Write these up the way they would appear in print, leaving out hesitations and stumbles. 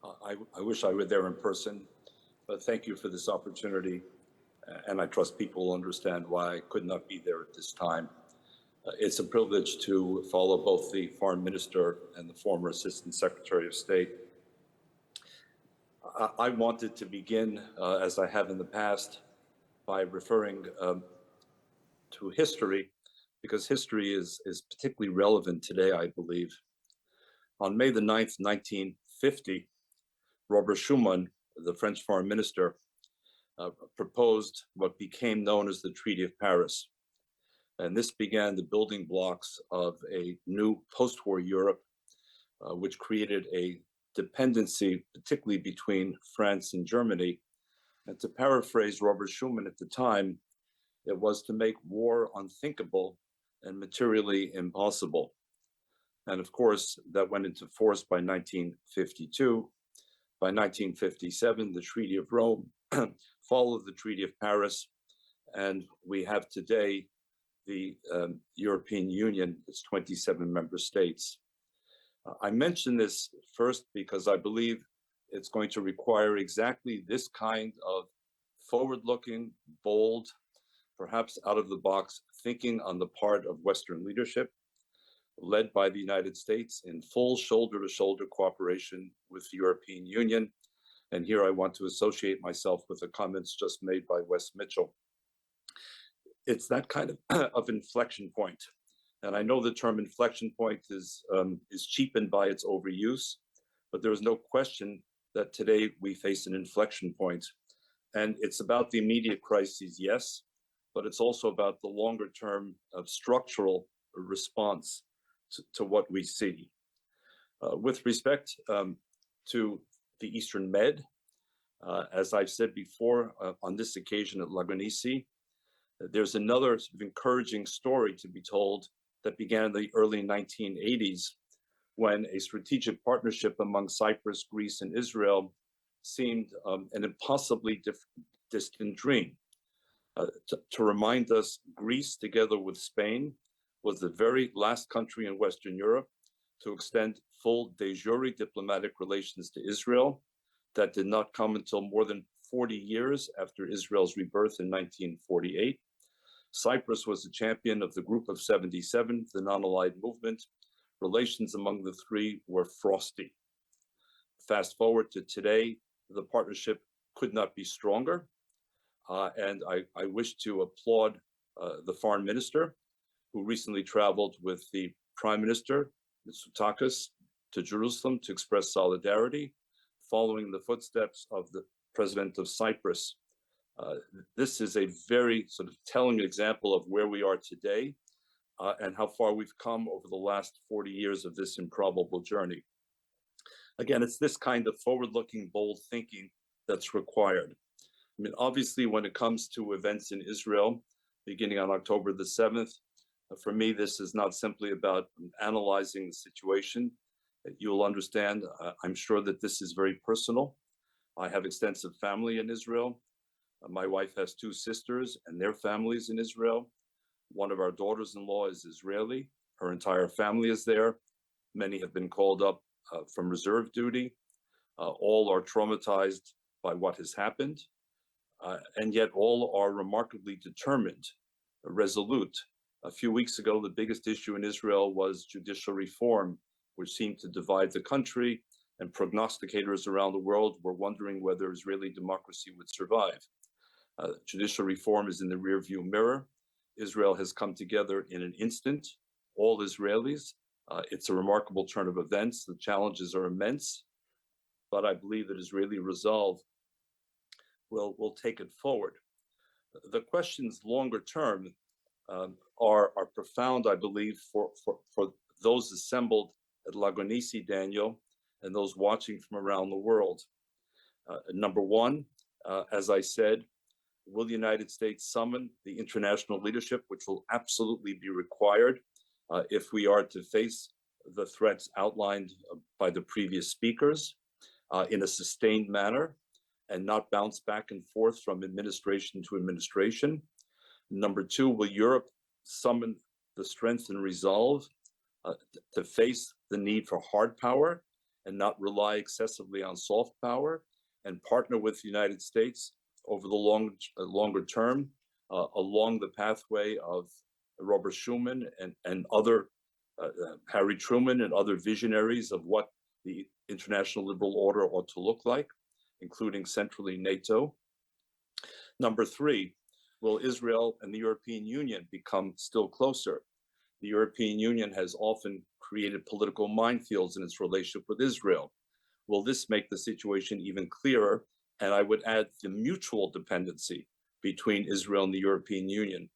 I wish I were there in person, but thank you for this opportunity. And I trust people will understand why I could not be there at this time. It's a privilege to follow both the Foreign Minister and the former Assistant Secretary of State. I wanted to begin, as I have in the past, by referring to history, because history is particularly relevant today, I believe. On May the 9th, 1950, Robert Schuman, the French foreign minister, proposed what became known as the Treaty of Paris. And this began the building blocks of a new post-war Europe, which created a dependency, particularly between France and Germany. And to paraphrase Robert Schuman at the time, it was to make war unthinkable and materially impossible. And of course, that went into force by 1952. By 1957, the Treaty of Rome followed the Treaty of Paris, and we have today the European Union, its 27 member states. I mention this first because I believe it's going to require exactly this kind of forward-looking, bold, perhaps out-of-the-box thinking on the part of Western leadership, led by the United States in full shoulder-to-shoulder cooperation with the European Union. And here I want to associate myself with the comments just made by Wes Mitchell. It's that kind of inflection point. And I know the term inflection point is cheapened by its overuse, but there is no question that today we face an inflection point. And it's about the immediate crises, yes, but it's also about the longer term of structural response to what we see. With respect to the Eastern Med, as I've said before, on this occasion at Lagonisi, there's another sort of encouraging story to be told that began in the early 1980s when a strategic partnership among Cyprus, Greece, and Israel seemed an impossibly distant dream. To remind us, Greece, together with Spain, was the very last country in Western Europe to extend full de jure diplomatic relations to Israel. That did not come until more than 40 years after Israel's rebirth in 1948. Cyprus was a champion of the Group of 77, the non-aligned movement. Relations among the three were frosty. Fast forward to today, the partnership could not be stronger. And I wish to applaud the foreign minister, who recently traveled with the Prime Minister, Mitsotakis, to Jerusalem to express solidarity, following the footsteps of the President of Cyprus. This is a very sort of telling example of where we are today and how far we've come over the last 40 years of this improbable journey. Again, it's this kind of forward-looking, bold thinking that's required. I mean, obviously, when it comes to events in Israel, beginning on October the 7th, for me, this is not simply about analyzing the situation. You'll understand, I'm sure that this is very personal. I have extensive family in Israel. My wife has two sisters and their families in Israel. One of our daughters-in-law is Israeli. Her entire family is there. Many have been called up from reserve duty. All are traumatized by what has happened. And yet all are remarkably determined, resolute. A few weeks ago, the biggest issue in Israel was judicial reform, which seemed to divide the country, and prognosticators around the world were wondering whether Israeli democracy would survive. Judicial reform is in the rearview mirror. Israel has come together in an instant, all Israelis. It's a remarkable turn of events. The challenges are immense, but I believe that Israeli resolve will take it forward. The questions longer term are profound, I believe, for those assembled at Lagonisi, Daniel, and those watching from around the world. Number one, as I said, will the United States summon the international leadership, which will absolutely be required if we are to face the threats outlined by the previous speakers in a sustained manner and not bounce back and forth from administration to administration? Number two, will Europe summon the strength and resolve to face the need for hard power and not rely excessively on soft power, and partner with the United States over the longer term along the pathway of Robert Schuman and other Harry Truman and other visionaries of what the international liberal order ought to look like, including centrally NATO. Number three, will Israel and the European Union become still closer? The European Union has often created political minefields in its relationship with Israel. Will this make the situation even clearer? And I would add the mutual dependency between Israel and the European Union.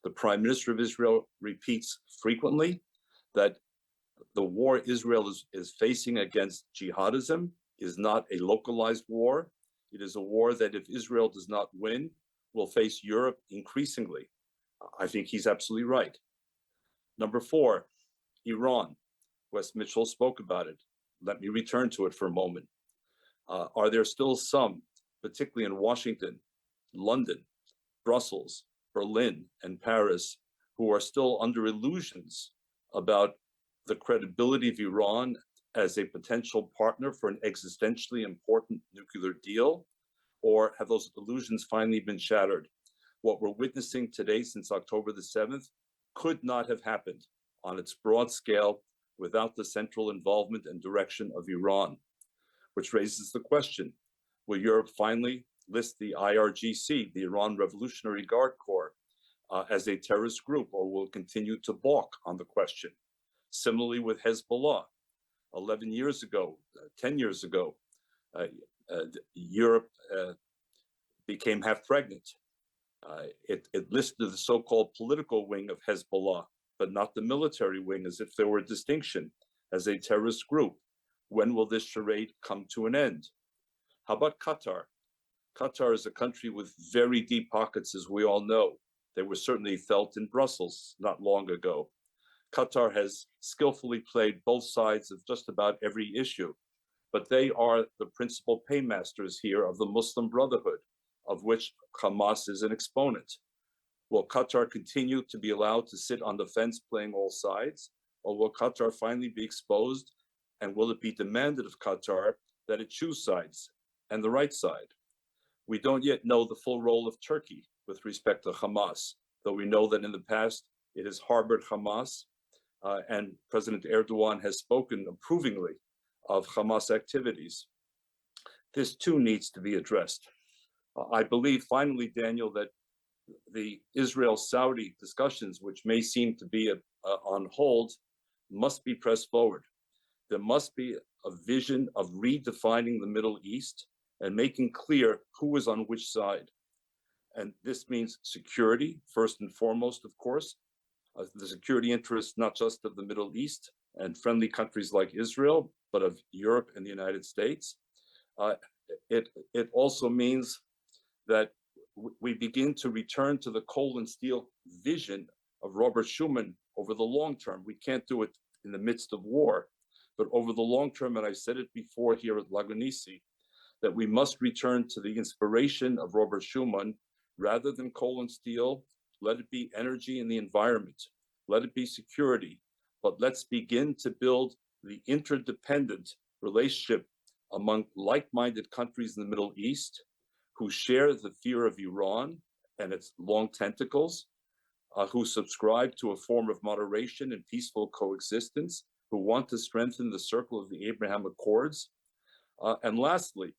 The Prime Minister of Israel repeats frequently that the war Israel is facing against jihadism is not a localized war. It is a war that if Israel does not win, will face Europe increasingly. I think he's absolutely right. Number four, Iran. Wes Mitchell spoke about it. Let me return to it for a moment. Are there still some, particularly in Washington, London, Brussels, Berlin, and Paris, who are still under illusions about the credibility of Iran as a potential partner for an existentially important nuclear deal? Or have those illusions finally been shattered? What we're witnessing today since October the 7th could not have happened on its broad scale without the central involvement and direction of Iran, which raises the question, will Europe finally list the IRGC, the Iran Revolutionary Guard Corps, as a terrorist group, or will continue to balk on the question? Similarly with Hezbollah, 11 years ago, 10 years ago, Europe became half pregnant. It listed the so-called political wing of Hezbollah, but not the military wing, as if there were a distinction, as a terrorist group. When will this charade come to an end? How about Qatar? Qatar is a country with very deep pockets, as we all know. They were certainly felt in Brussels not long ago. Qatar has skillfully played both sides of just about every issue, but they are the principal paymasters here of the Muslim Brotherhood, of which Hamas is an exponent. Will Qatar continue to be allowed to sit on the fence playing all sides, or will Qatar finally be exposed, and will it be demanded of Qatar that it choose sides and the right side? We don't yet know the full role of Turkey with respect to Hamas, though we know that in the past it has harbored Hamas, and President Erdogan has spoken approvingly of Hamas activities. This too needs to be addressed. I believe finally, Daniel, that the Israel-Saudi discussions, which may seem to be on hold, must be pressed forward. There must be a vision of redefining the Middle East and making clear who is on which side. And this means security, first and foremost, of course, the security interests not just of the Middle East and friendly countries like Israel, but of Europe and the United States. It also means that we begin to return to the coal and steel vision of Robert Schuman over the long term. We can't do it in the midst of war, but over the long term, and I said it before here at Lagunisi, that we must return to the inspiration of Robert Schuman. Rather than coal and steel, let it be energy and the environment. Let it be security. But let's begin to build the interdependent relationship among like-minded countries in the Middle East who share the fear of Iran and its long tentacles, who subscribe to a form of moderation and peaceful coexistence, who want to strengthen the circle of the Abraham Accords. And lastly,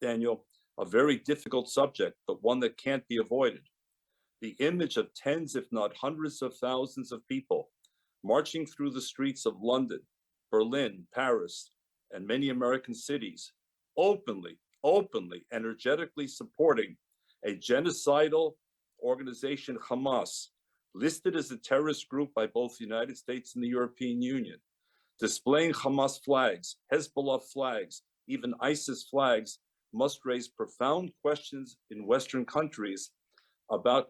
Daniel, a very difficult subject, but one that can't be avoided. The image of tens, if not hundreds of thousands of people marching through the streets of London, Berlin, Paris, and many American cities, openly, energetically supporting a genocidal organization, Hamas, listed as a terrorist group by both the United States and the European Union, displaying Hamas flags, Hezbollah flags, even ISIS flags, must raise profound questions in Western countries about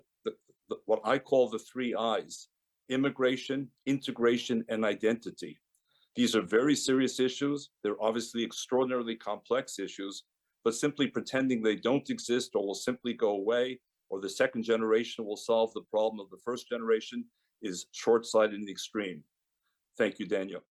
what I call the three I's: immigration, integration, and identity. These are very serious issues. They're obviously extraordinarily complex issues, but simply pretending they don't exist or will simply go away, or the second generation will solve the problem of the first generation, is short-sighted in the extreme. Thank you, Daniel.